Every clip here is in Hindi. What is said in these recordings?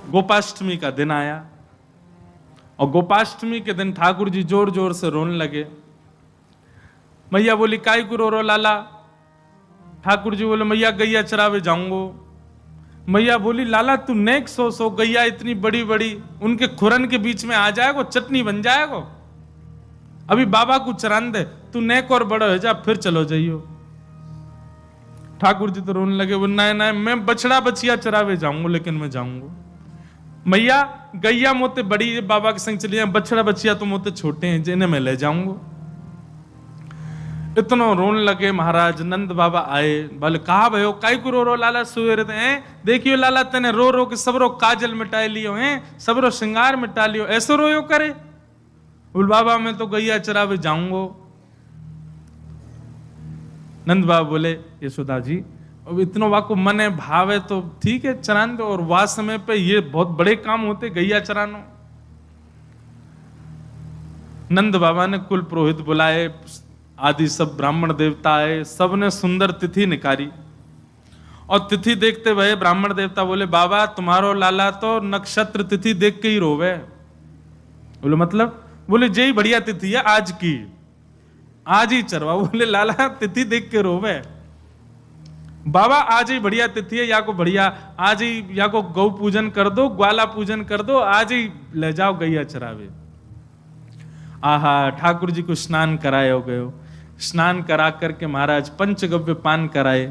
गोपाष्टमी का दिन आया और गोपाष्टमी के दिन ठाकुर जी जोर जोर से रोने लगे। मैया बोली काय को रो लाला? ठाकुर जी बोले मैया गैया चरावे जाऊंगो। मैया बोली लाला तू नेक सो गैया इतनी बड़ी बड़ी उनके खुरन के बीच में आ जाएगो, चटनी बन जाएगो। अभी बाबा को चरान दे, तू नेक और बड़ा हो जा फिर चलो जाइयो। ठाकुर जी तो रोने लगे, बोले नहीं मैं बछड़ा बछिया चरावे जाऊंगा, लेकिन मैं जाऊंगा। मैया गैया मोते बड़ी बाबा के संग चली जाए, बछड़ा बछिया तो मोते छोटे हैं जिन्हें मैं ले जाऊंगा। इतना रोने लगे। महाराज नंद बाबा आए, बोले कहा भयो काई को रो लाला सुवेरे हैं? देखियो लाला तेने रो रो के सबरो काजल मिटा लियो हैं, सबरो श्रृंगार मिटा लियो, ऐसो रोयो करे? बोल बाबा मैं तो गैया चरावे जाऊंगो। नंद बाबा बोले यशोदा जी अब इतना वाको मन है भाव है तो ठीक है चरान दो, और वास समय पे ये बहुत बड़े काम होते गैया चरानो। नंद बाबा ने कुल पुरोहित बुलाए, आदि सब ब्राह्मण देवता आए, सबने सुंदर तिथि निकाली। और तिथि देखते भये ब्राह्मण देवता बोले बाबा तुम्हारो लाला तो नक्षत्र तिथि देख के ही रोवे। बोले मतलब? बोले जय बढ़िया तिथि है आज की, आज ही चरवा। बोले लाला तिथि देख के रोवे? बाबा आज ही बढ़िया तिथि है, या को बढ़िया आज ही या को गौ पूजन कर दो, ग्वाला पूजन कर दो, आज ही ले जाओ गैया चरावे। आहा ठाकुर जी को स्नान कराए हो गए। स्नान करा करके महाराज पंचगव्य पान कराए।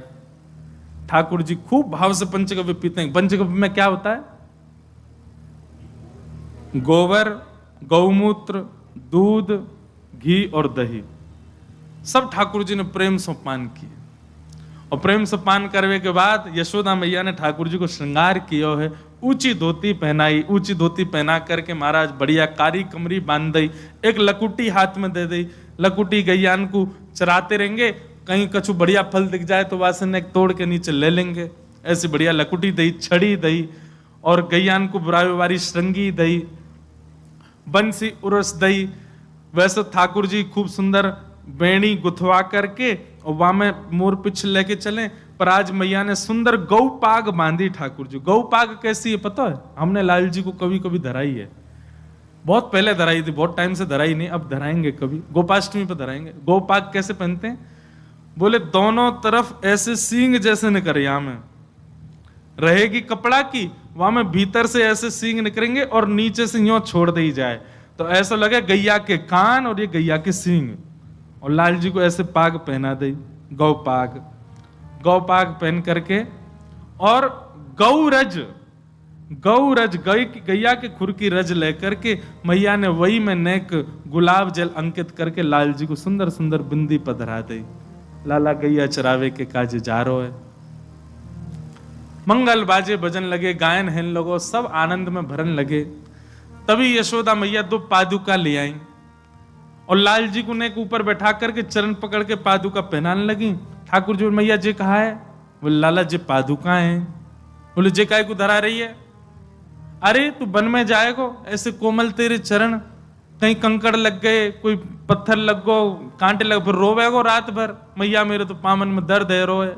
ठाकुर जी खूब भाव से पंचगव्य पीते हैं। पंचगव्य में क्या होता है? गोबर, गौमूत्र, दूध, घी और दही, सब ठाकुर जी ने प्रेम से पान किए। और प्रेम से पान करने के बाद यशोदा मैया ने ठाकुर जी को श्रृंगार किया है। ऊंची धोती पहनाई, ऊंची धोती पहना करके महाराज बढ़िया कारी कमरी बांध दी, एक लकुटी हाथ में दे दी। लकुटी गैयान को चराते रहेंगे, कहीं कछु बढ़िया फल दिख जाए तो वासन एक तोड़ के नीचे ले लेंगे। ऐसी बढ़िया लकुटी दई, छड़ी दई, और गैयान को बुराई वारी श्रृंगी दई, बंसी उरस दई। वैसे ठाकुर जी खूब सुंदर बेणी गुथवा करके और वहां में मोर पिछ लेके चले। पर आज मैया ने सुंदर गौ पाग बांधी ठाकुर जी। गौ पाग कैसी है पता है? हमने लाल जी को कभी कभी धराई है, बहुत पहले धराई थी, बहुत टाइम से धराई नहीं, अब धराएंगे कभी, गोपाष्टमी पे धराएंगे। गौ पाग कैसे पहनते हैं? बोले दोनों तरफ ऐसे सींग जैसे निकरिया में रहेगी कपड़ा की, वहां में भीतर से ऐसे सींग निकलेंगे और नीचे से यूं छोड़ दी जाए तो ऐसा लगे गैया के कान और ये गैया के सींग। और लाल जी को ऐसे पाग पहना दी, गौ पाग। गौ पाग पहन करके और गौरज, गौरज गैया के खुर की रज लेकर के मैया ने वही में नेक गुलाब जल अंकित करके लाल जी को सुंदर सुंदर बिंदी पधरा दी। लाला गैया चरावे के काज जा रो है। मंगल बाजे बजन लगे, गायन हेन लोगो, सब आनंद में भरन लगे। तभी यशोदा मैया 2 पादुका ले आई और लाल जी को नेक ऊपर बैठा करके चरण पकड़ के पादुका पहनाने लगी। ठाकुर जी मैया जी कहा है? बोले लाला जी पादुका है। बोले जे काय को धरा रही है? अरे तू वन में जाएगो, ऐसे कोमल तेरे चरण, कहीं कंकड़ लग गए, कोई पत्थर लग गो, कांटे लग, फिर रोवेगो रात भर, मैया मेरे तो पामन में दर्द है रोए।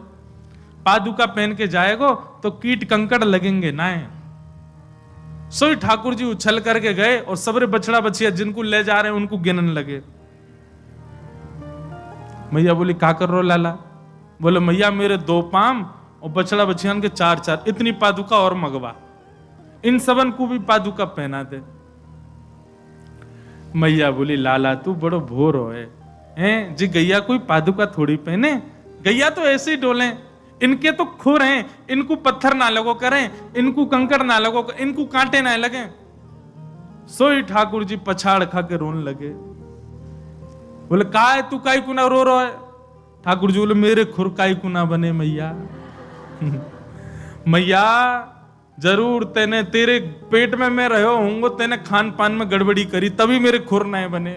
पादुका पहन के जाएगो तो कीट कंकड़ लगेंगे ना। सोई ठाकुर जी उछल करके गए और सबरे बछड़ा बछिया जिनको ले जा रहे हैं उनको गिनने लगे। मैया बोली का कर रो लाला? बोले मैया मेरे 2 पाम और बछड़ा बछियान के 4-4, इतनी पादुका और मगवा, इन सबन को भी पादुका पहना दे। मैया बोली लाला तू बड़ो भोर हो है जी, गैया कोई पादुका थोड़ी पहने, गैया तो ऐसे ही डोले, इनके तो खुर हैं, इनको पत्थर ना लगो करें, इनको कंकड़ ना लगो, इनको कांटे ना लगे। सोई ठाकुर जी पछाड़ खा के रोने लगे। बोले का है तू काई कुना रो रहा है? ठाकुर जी बोले मेरे खुर काई कुना बने मैया। मैया जरूर तेने तेरे पेट में मैं रहो होंगे, तेने खान पान में गड़बड़ी करी तभी मेरे खुर नए बने।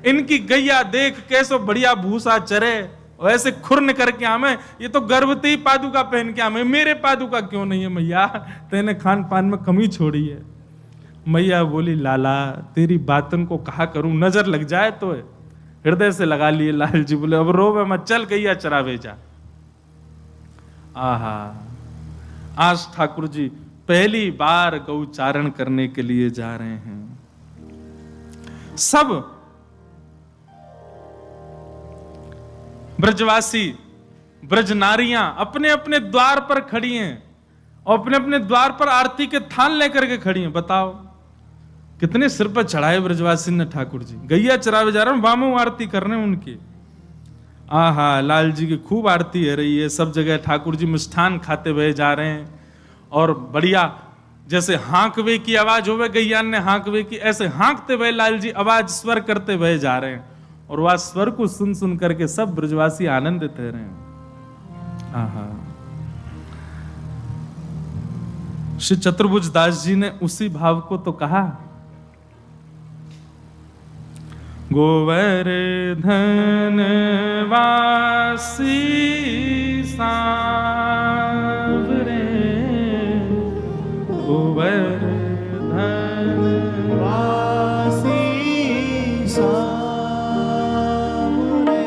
इनकी गैया देख कैसो बढ़िया भूसा चरे, वैसे खुरन करके आमे, ये तो गर्भवती पादुका पहन के आमे, मेरे पादुका क्यों नहीं है मैया? तेने खान पान में कमी छोड़ी है। मैया बोली लाला तेरी बातन को कहा करूं, नजर लग जाए तो है। हृदय से लगा लिए लाल जी। बोले अब रोवे मत, चल गैया चरावे जा। आहा आज ठाकुर जी पहली बार गौचारण करने के लिए जा रहे हैं। सब ब्रजवासी, ब्रज नारियां अपने अपने द्वार पर खड़ी हैं और अपने अपने द्वार पर आरती के थान लेकर के खड़ी हैं। बताओ कितने सिर पर चढ़ाए ब्रजवासी ने ठाकुर जी। गैया चरावे जा रहे हैं, वामो आरती कर रहे हैं उनकी। आहा, लाल जी की खूब आरती है रही है। सब जगह ठाकुर जी मिष्ठान खाते हुए जा रहे हैं और बढ़िया जैसे हांकवे की आवाज होवे, गैयान ने हांकवे की, ऐसे हांकते हुए लाल जी आवाज स्वर करते हुए जा रहे हैं और वह स्वर को सुन सुन करके सब ब्रजवासी आनंदित रह रहे हैं। आहा, श्री चतुर्भुज दास जी ने उसी भाव को तो कहा, गोवर्धन वासी सांवरे, गोवर्धन वासी सांवरे,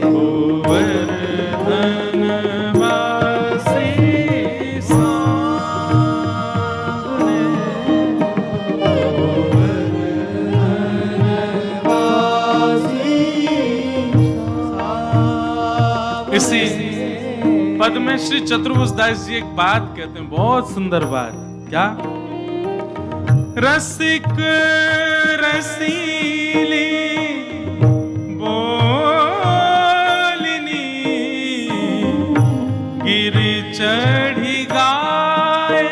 गोवर्धन वासी सांवरे, इसी पद में श्री चतुर्भुज दास जी एक बात कहते हैं, बहुत सुंदर बात। क्या? रसिक रसीली बोलनी गिरि चढ़ी गाए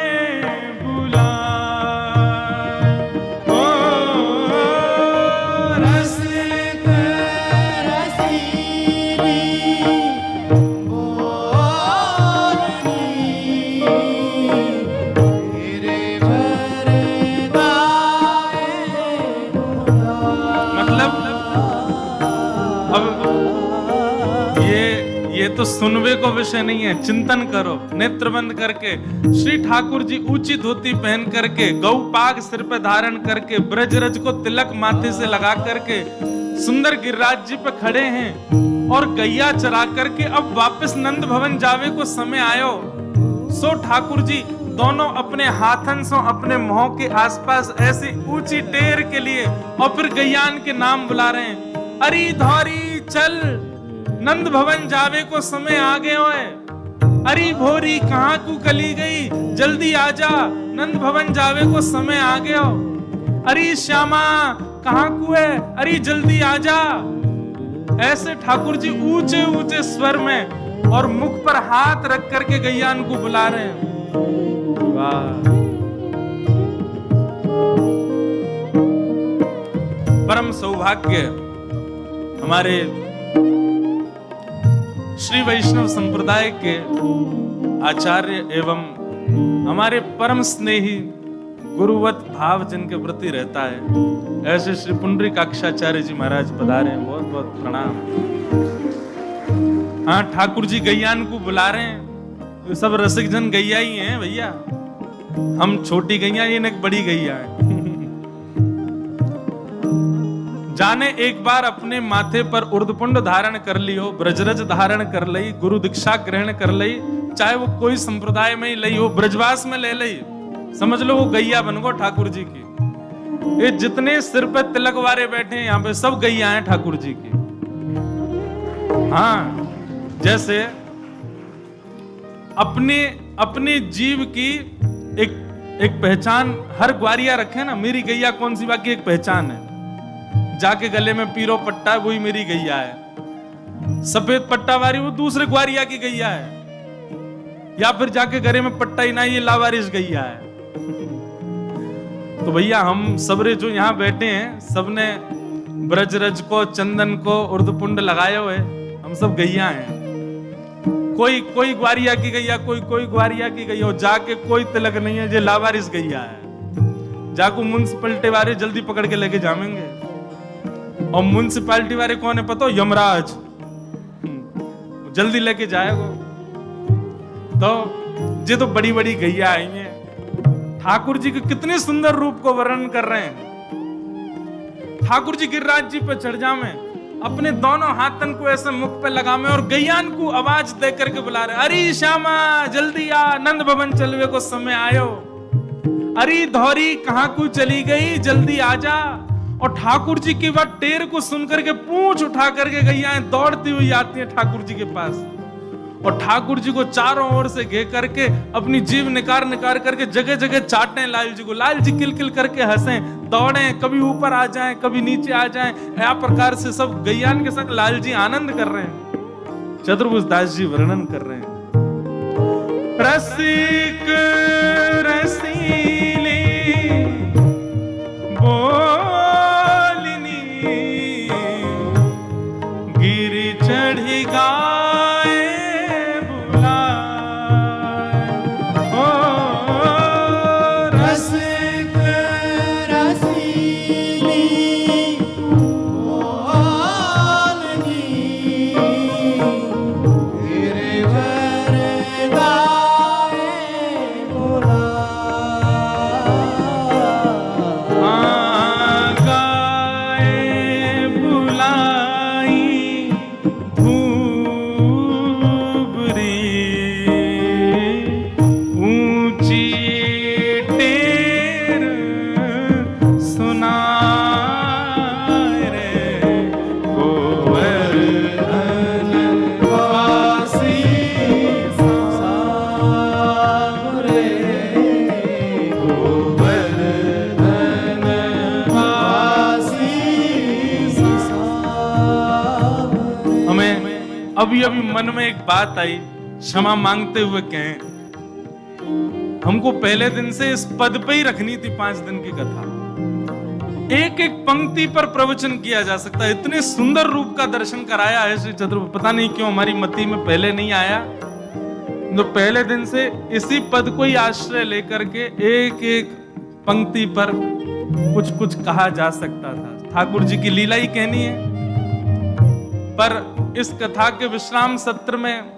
बुलाए, ओ रसिक रसीली तो सुनवे को विषय नहीं है, चिंतन करो। नेत्र बंद करके श्री ठाकुर जी ऊंची धोती पहन करके, गौ पाग सिर पे धारण करके, ब्रजरज को तिलक माथे से लगा करके सुंदर गिरिराज जी पे खड़े हैं और गैया चरा करके अब वापस नंद भवन जावे को समय आयो। सो ठाकुर जी दोनों अपने हाथन से अपने मुंह के आसपास ऐसी ऊंची टेर के लिए और फिर गैयान के नाम बुला रहे हैं, अरे धौरी चल नंद भवन जावे को समय आ गए है। अरे भोरी कहाँ को कली गई, जल्दी आजा नंद भवन जावे को समय आ गया। अरे श्यामा कहाँ को है, अरे जल्दी आजा। ऐसे ठाकुर जी ऊंचे ऊंचे स्वर में और मुख पर हाथ रख करके गैयान को बुला रहे हैं। वाह, परम सौभाग्य हमारे श्री वैष्णव संप्रदाय के आचार्य एवं हमारे परम स्नेही गुरुवत भाव जिनके प्रति रहता है, ऐसे श्री पुंडरीकाक्षाचार्य जी महाराज पधारे हैं। बहुत बहुत प्रणाम। हाँ, ठाकुर जी गैयान को बुला रहे हैं। तो सब रसिक जन गैया ही हैं भैया, हम छोटी गैया, ये एक बड़ी गैया है। जाने एक बार अपने माथे पर उर्दपुंड धारण कर लियो, ब्रजरज धारण कर लई, गुरु दीक्षा ग्रहण कर लई, चाहे वो कोई संप्रदाय में ही लई हो, ब्रजवास में ले लई, समझ लो वो गैया बन गो ठाकुर जी की। ये जितने सिर पे तिलक वारे बैठे हैं यहाँ पे सब गैया हैं ठाकुर जी की। हाँ, जैसे अपने अपने जीव की एक एक पहचान हर ग्वारिया रखे ना, मेरी गैया कौन सी बाकी एक पहचान है। जाके गले में पीरो पट्टा है, वही मेरी गैया है। सफेद पट्टा वारी वो दूसरे ग्वारिया की गैया है, या फिर जाके गले में पट्टा ही ना, ये लावारिस गैया है। तो भैया हम सबरे जो यहाँ बैठे हैं, सबने ब्रजरज को, चंदन को, उर्दपुंड लगाए हुए, हम सब गैया हैं। कोई ग्वारिया की गैया, कोई ग्वारिया की गैया, और जाके कोई तिलक नहीं है, जे लावारिस गैया है। जाको म्युनिसिपैलिटी वाले जल्दी पकड़ के लेके जाएंगे। और म्युनिसिपैलिटी वाले कौन है पता हो? यमराज, जल्दी लेके जाएगा। तो ये तो बड़ी बड़ी गैया आई हैं। ठाकुर जी के कितने सुंदर रूप को वर्णन कर रहे हैं। ठाकुर जी गिरिराज जी पे चढ़ जावे, अपने दोनों हाथन को ऐसे मुख पे लगावे और गैयान को आवाज दे करके बुला रहे, अरे श्यामा जल्दी आ, नंद भवन चलवे को समय आयो। अरे धौरी कहाँ को चली गई, जल्दी आ जा। और ठाकुर जी की बात टेर को सुनकर के पूंछ उठा करके गैयाएं दौड़ती हुई आती हैं ठाकुर जी के पास, और ठाकुर जी को चारों ओर से घेर करके अपनी जीभ निकार निकार करके जगह जगह चाटने लाल जी को। लाल जी किल किल करके हंसे, दौड़े, कभी ऊपर आ जाएं, कभी नीचे आ जाएं। या प्रकार से सब गैयान के संग लाल जी आनंद कर रहे हैं। चतुर्भुज दास जी वर्णन कर रहे हैं, रसिक रसीले बोलिनी गिर चढ़ी गाए अभी मन में एक बात आई, क्षमा मांगते हुए कहें, हमको पहले दिन से इस पद पे ही रखनी थी 5 दिन की कथा। एक एक पंक्ति पर प्रवचन किया जा सकता है। इतने सुंदर रूप का दर्शन कराया है श्री चतुर्भुज, पता नहीं क्यों हमारी मति में पहले नहीं आया। तो पहले दिन से इसी पद को ही आश्रय लेकर के एक एक पंक्ति पर कुछ कुछ कहा जा सकता था। ठाकुर जी की लीला ही कहनी है। पर इस कथा के विश्राम सत्र में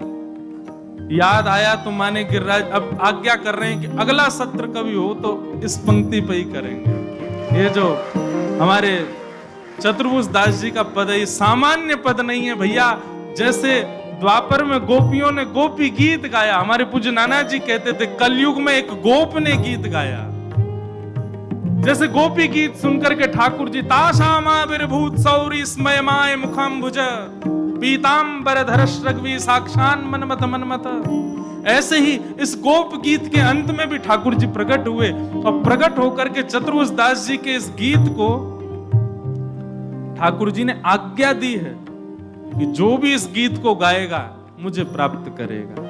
याद आया तो माने गिरिराज अब आज्ञा कर रहे हैं कि अगला सत्र कभी हो तो इस पंक्ति पे ही करेंगे। ये जो हमारे चतुर्भुज दास जी का पद है, ये सामान्य पद नहीं है भैया। जैसे द्वापर में गोपियों ने गोपी गीत गाया, हमारे पूज्य नाना जी कहते थे कलयुग में एक गोप ने गीत गाया। जैसे गोपी गीत सुनकर के ठाकुर जी ताशामा विरभूत सौरी स्मयमाय मुखाम्बुज पीतांबर धरश रघवी साक्षान मनमत मनमत, ऐसे ही इस गोप गीत के अंत में भी ठाकुर जी प्रकट हुए और प्रकट होकर के चतुर्भुज दास जी के इस गीत को ठाकुर जी ने आज्ञा दी है कि जो भी इस गीत को गाएगा मुझे प्राप्त करेगा।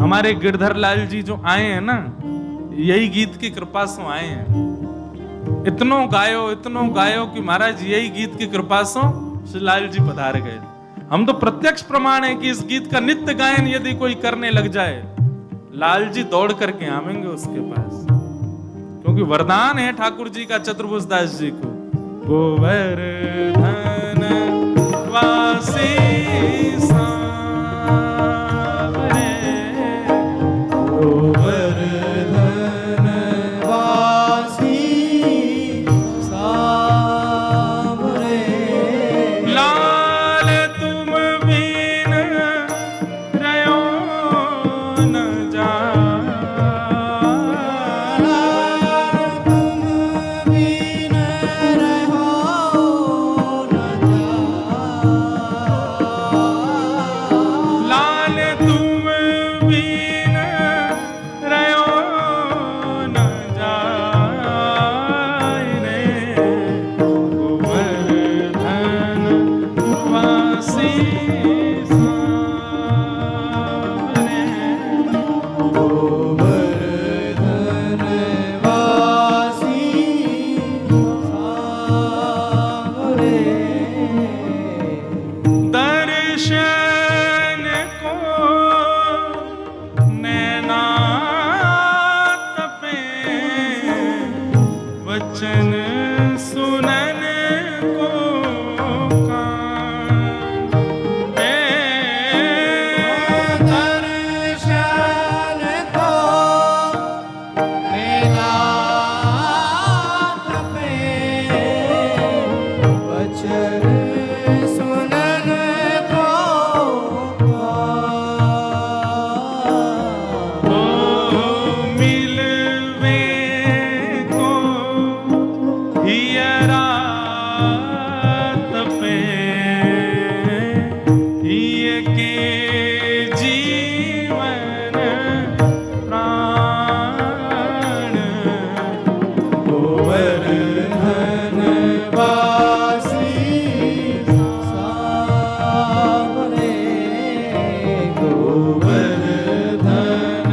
हमारे गिरधर लाल जी जो आए हैं ना, यही गीत की कृपा से आए हैं। इतनो गायो कि महाराज यही गीत की कृपा से श्री लाल जी पधार गए। हम तो प्रत्यक्ष प्रमाण है कि इस गीत का नित्य गायन यदि कोई करने लग जाए, लाल जी दौड़ करके आवेंगे उसके पास, क्योंकि वरदान है ठाकुर जी का चतुर्भुज दास जी को, गोवर्धन वासी सांवरे, गोवर्धन वासी सांवरे, लाल तुम बिन रयो न जाए, लाल तुम बिन रहो न जाए, पे ये के जीवन प्राण गोवर्धन वासी सावरे गोवर्धन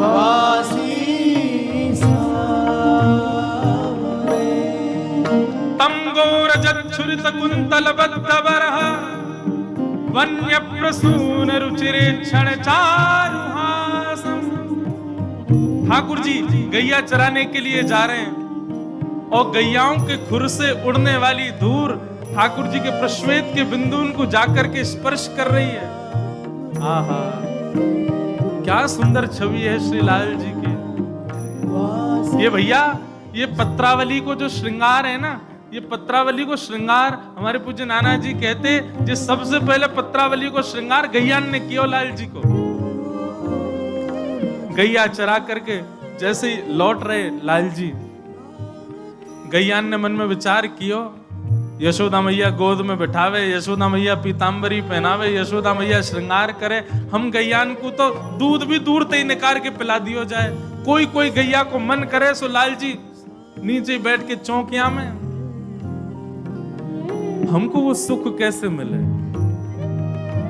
वासी सावरे तम गोरजच्छुरित कुंतल बद्धवरः वन्य प्रसून रुचिरे क्षण चारुहासम। ठाकुर जी गैया चराने के लिए जा रहे हैं और गैयाओं के खुर से उड़ने वाली धूल ठाकुर जी के प्रश्वेत के बिंदु उनको जाकर के स्पर्श कर रही है। आहा, क्या सुंदर छवि है श्री लाल जी की। ये भैया, ये पत्रावली को जो श्रृंगार है ना, ये पत्रावली को श्रृंगार हमारे पूज्य नाना जी कहते, जो सबसे पहले पत्रावली को श्रृंगार गैयान ने किया लाल जी को। गैया चरा करके जैसे ही लौट रहे लाल जी, गैयान ने मन में विचार कियो, यशोदा मैया गोद में बिठावे, यशोदा मैया पीतांबरी पहनावे, यशोदा मैया श्रृंगार करे, हम गैयान को तो दूध भी दूर ते निकाल के पिला दियो जाए। कोई कोई गैया को मन करे सो लाल जी नीचे बैठ के चौकिया में, हमको वो सुख कैसे मिले।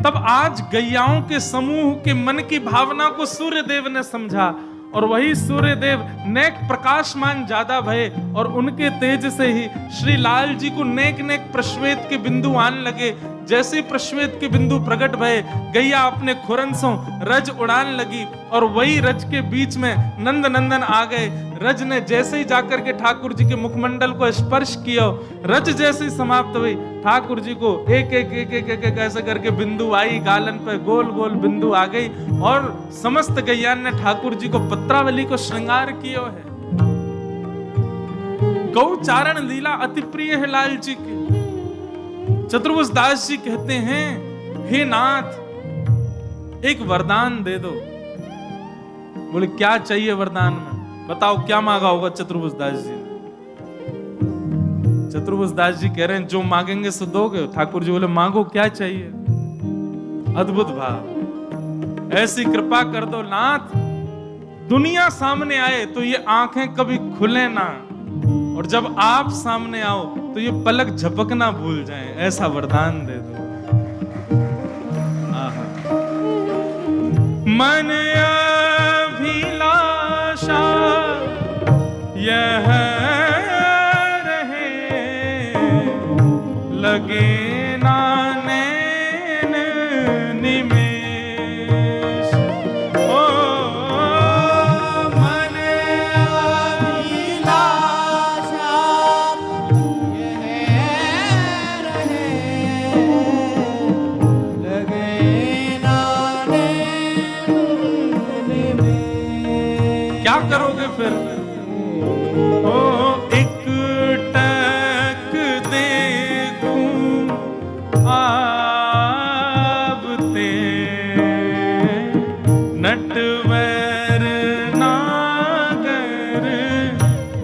तब आज गैयाओं के समूह के मन की भावना को सूर्य देव ने समझा और वही सूर्य देव नेक प्रकाशमान ज्यादा भये और उनके तेज से ही श्री लाल जी को नेक नेक प्रश्वेत के बिंदु आने लगे। जैसे प्रश्वेत के बिंदु प्रकट भये, गैया अपने खुरंसों रज उड़ान लगी और वही रज के बीच में नंद नंदन आ गए। रज ने जैसे ही जाकर के ठाकुर जी के मुखमंडल को स्पर्श किया, रज जैसे ही समाप्त हुई, ठाकुर जी को एक एक एक एक एक, एक ऐसे करके बिंदु आई, गालन पे गोल गोल बिंदु आ गई और समस्त गैयान ने ठाकुर जी को पत्रावली को श्रृंगार किया है। गौचारण लीला अति प्रिय है लाल जी की। चतुर्भुज दास जी कहते हैं, हे नाथ एक वरदान दे दो। बोले क्या चाहिए वरदान में, बताओ क्या मांगा होगा चतुर्भुज दास जी ने। चतुर्भुज दास जी कह रहे हैं जो मांगेंगे सो दोगे। ठाकुर जी बोले मांगो क्या चाहिए। अद्भुत भाव, ऐसी कृपा कर दो नाथ, दुनिया सामने आए तो ये आंखें कभी खुले ना, और जब आप सामने आओ तो ये पलक झपकना भूल जाएं, ऐसा वरदान दे दो। मन अभिलाषा यह रहे, लगे ना नैन निमेष। ओ मन अभिलाषा यह रहे, लगे ना नैन निमेष। क्या करोगे फिर। ओ एक टक देखूं आवते, नटवर नागर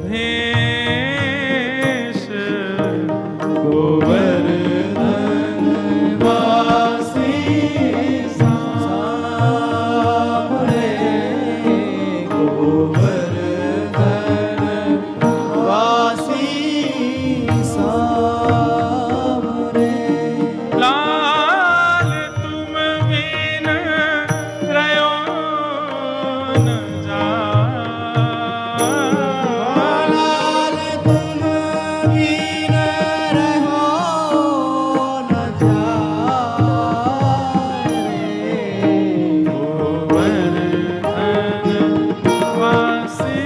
भेष। गोवर्धन वासी सावरे गोवर्धन वासी सावरे। लाल तुम बिन रयो न जाए। लाल तुम बिन रहो न जाए। गोवर्धन वासी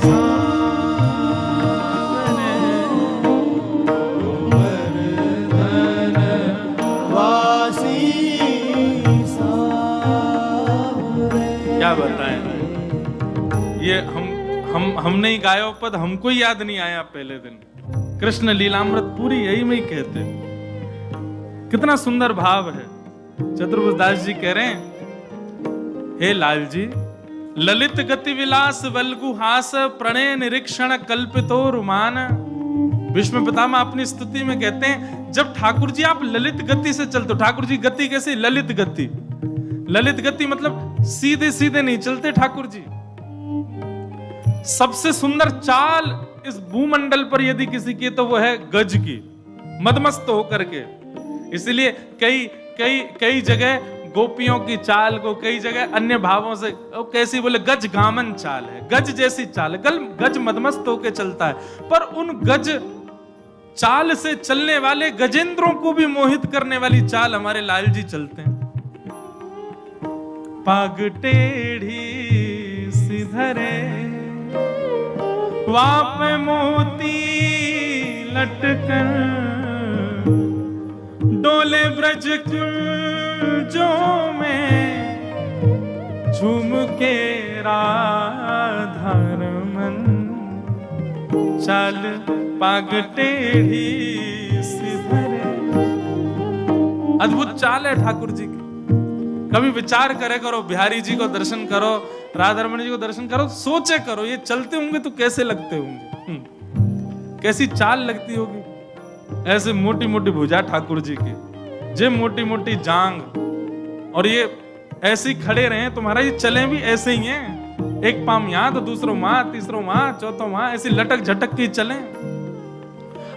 सावरे। गोवर्धन वासी सावरे। क्या बताएं, ये हम नहीं गायो पद, हमको ही याद नहीं आया पहले दिन। कृष्ण लीलामृत पूरी यही में ही कहते। कितना सुंदर भाव है। चतुर्भुज दास जी कह रहे हैं, हे लाल जी, ललित गति विलास वल्गु हास, प्रणय निरीक्षण कल्पितो रुमान, भीष्म पितामह अपनी स्तुति में कहते हैं, जब ठाकुर जी आप ललित गति से चलते हो, ठाकुर जी गति कैसी? ललित गति। ललित गति मतलब सीधे सीधे नहीं चलते ठाकुर जी। सबसे सुंदर चाल इस भूमंडल पर यदि किसी की तो वो है गज की, मदमस्त होकर के। इसलिए कई कई कई जगह गोपियों की चाल को कई जगह अन्य भावों से कैसी बोले, गज गामन चाल है, गज जैसी चाल है। गज मदमस्त होकर चलता है, पर उन गज चाल से चलने वाले गजेंद्रों को भी मोहित करने वाली चाल हमारे लाल जी चलते हैं। पाग टेढ़ी सिधरे वाप मोती लटकर, डोले ब्रज कुंजों में झूम के राधा रमन, चाल पाग टेढ़ी सिधरे। अद्भुत चाल है ठाकुर जी की। कभी विचार करे करो, बिहारी जी को दर्शन करो, राधा रमन जी को दर्शन करो, सोचे करो ये चलते होंगे तो कैसे लगते होंगे, कैसी चाल लगती होगी। ऐसे मोटी मोटी भुजा ठाकुर जी की, जे मोटी मोटी जांग, और ये ऐसे ही खड़े रहे तुम्हारा, ये चले भी ऐसे ही हैं, एक पाम यहां तो दूसरो वहां, तीसरो वहां, चौथो वहां, ऐसी लटक झटक के चले।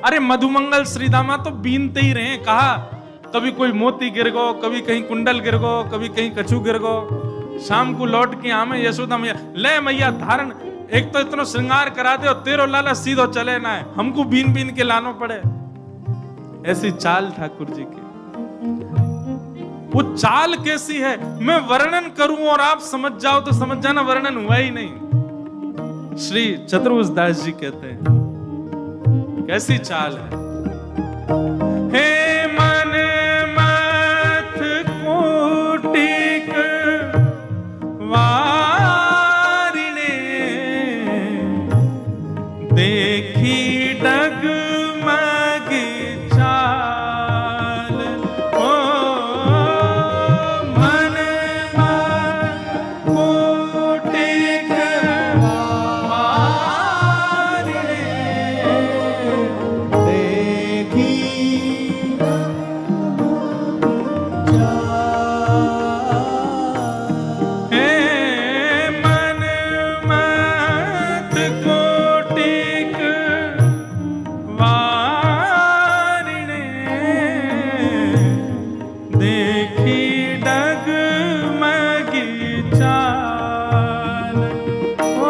अरे मधुमंगल श्रीदामा तो बीनते ही रहे, कहा कभी कोई मोती गिर गो, कभी कहीं कुंडल गिर गो, कभी कहीं कछू गिर गो। शाम को लौट के आमे यशोदा मैया, ले मैया धारण, एक तो इतना श्रृंगार करा दे और तेरो लाला सीधो चले ना है, हमको बीन बीन के लानो पड़े। ऐसी चाल ठाकुर जी की। वो चाल कैसी है मैं वर्णन करूं और आप समझ जाओ तो समझ जाना, वर्णन हुआ ही नहीं। श्री चतुर्भुज दास जी कहते हैं कैसी चाल है। हे मन मथ कोटिक वारिणे, देखी डगमग चाल। ओ मन मथ कोटिक वारिणे, देखी हे मन मत कोटिक वारिणे, देखी डगमगी चाल। ओ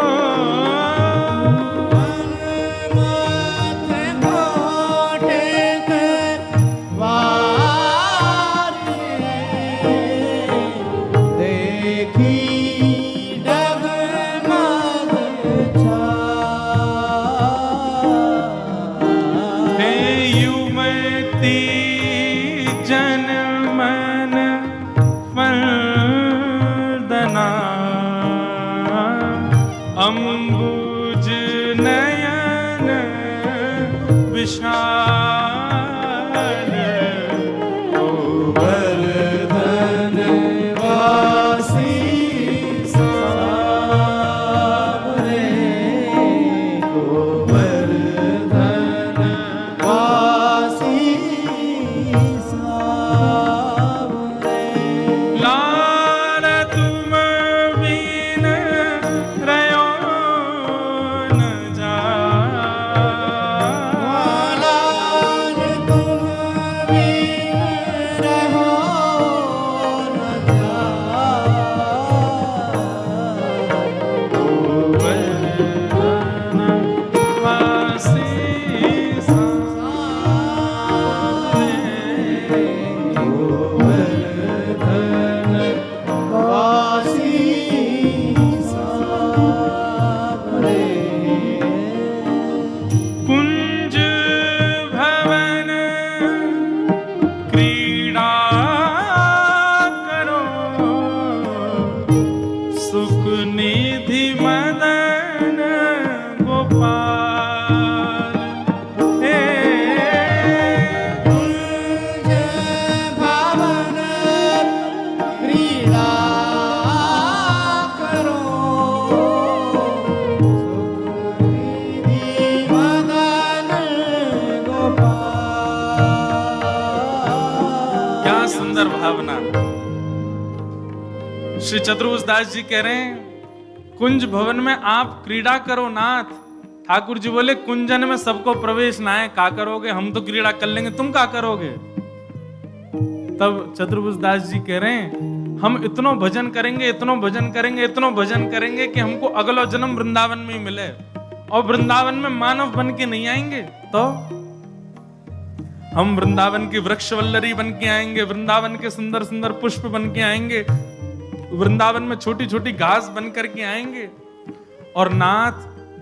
हे युमति जनमन वंदना, अम्बुज नयन विशाल। ओ वर्धन वासी सावरे, गोवर्धन वासी सावरे। लाल तुम बिन रयो न जाय। लाल भावना। श्री चतुर्भुज दास जी कह रहे हैं कुंज भवन में आप क्रीड़ा करो नाथ। ठाकुर जी बोले कुंजन में सबको प्रवेश ना है, का करोगे, हम तो क्रीड़ा कर लेंगे, तुम का करोगे। तब चतुर्भुज दास जी कह रहे हैं हम इतनो भजन करेंगे, इतनो भजन करेंगे, इतनो भजन करेंगे कि हमको अगला जन्म वृंदावन में ही मिले, और वृंदावन में मानव बन के नहीं आएंगे तो हम वृंदावन की वृक्ष वल्लरी बन के आएंगे, वृंदावन के सुंदर सुंदर पुष्प बन के आएंगे, वृंदावन में छोटी छोटी घास बन करके आएंगे। और नाथ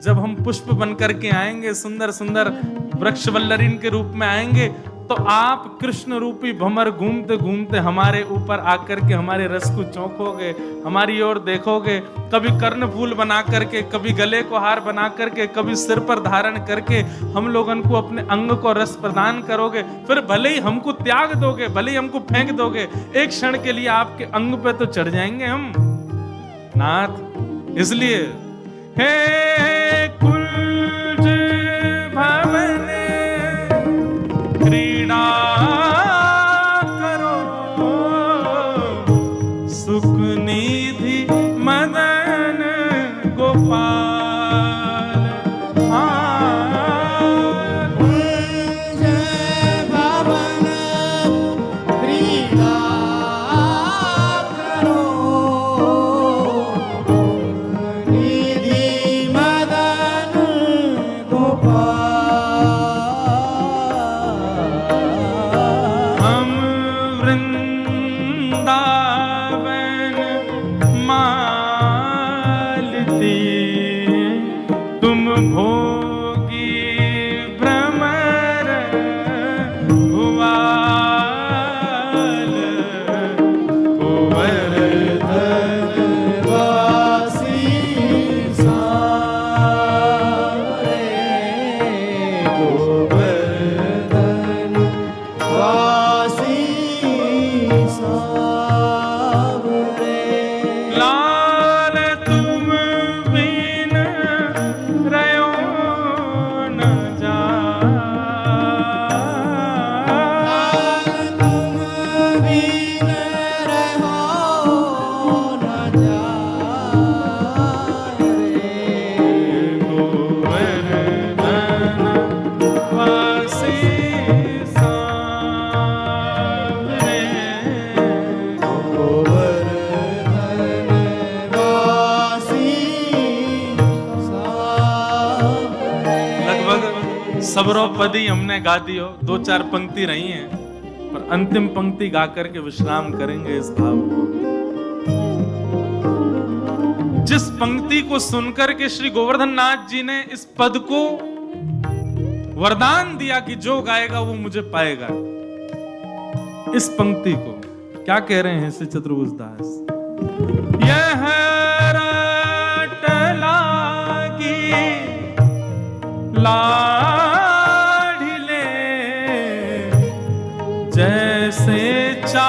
जब हम पुष्प बन करके आएंगे, सुंदर सुंदर वृक्ष वल्लरीन के रूप में आएंगे, तो आप कृष्ण रूपी भंवर घूमते घूमते हमारे ऊपर आकर के हमारे रस को चौंकोगे, हमारी ओर देखोगे, कभी कर्ण फूल बना करके, कभी गले को हार बना करके, कभी सिर पर धारण करके हम लोगन को अपने अंग को रस प्रदान करोगे। फिर भले ही हमको त्याग दोगे, भले ही हमको फेंक दोगे, एक क्षण के लिए आपके अंग पे तो चढ़ जाएंगे हम नाथ। इसलिए हे कुंज भवन क्रीड़ा करो, सुख निधि मदन गोपाल। कुंज भवन क्रीड़ा करो, निधि मदन गोपाल। हम वृंदावन मालती, तुम भोगी भ्रमर भुवाल। गोवर्धन वासी सांवरे, गोवर्धन वासी सांवरे। लाल तुम बिन रहो न जाए, तुम बिन रहो न जाए रे। गोवर्धन वासी सांवरे। गोवर्धन वासी सांवरे। लगभग सबरो पदी हमने गा दी हो, दो चार पंक्ति रही हैं, पर अंतिम पंक्ति गा करके विश्राम करेंगे इस भाव को। जिस पंक्ति को सुनकर के श्री गोवर्धन नाथ जी ने इस पद को वरदान दिया कि जो गाएगा वो मुझे पाएगा, इस पंक्ति को क्या कह रहे हैं श्री चतुर्भुज दास। यह राट लागी लाढ़िले, जैसे चा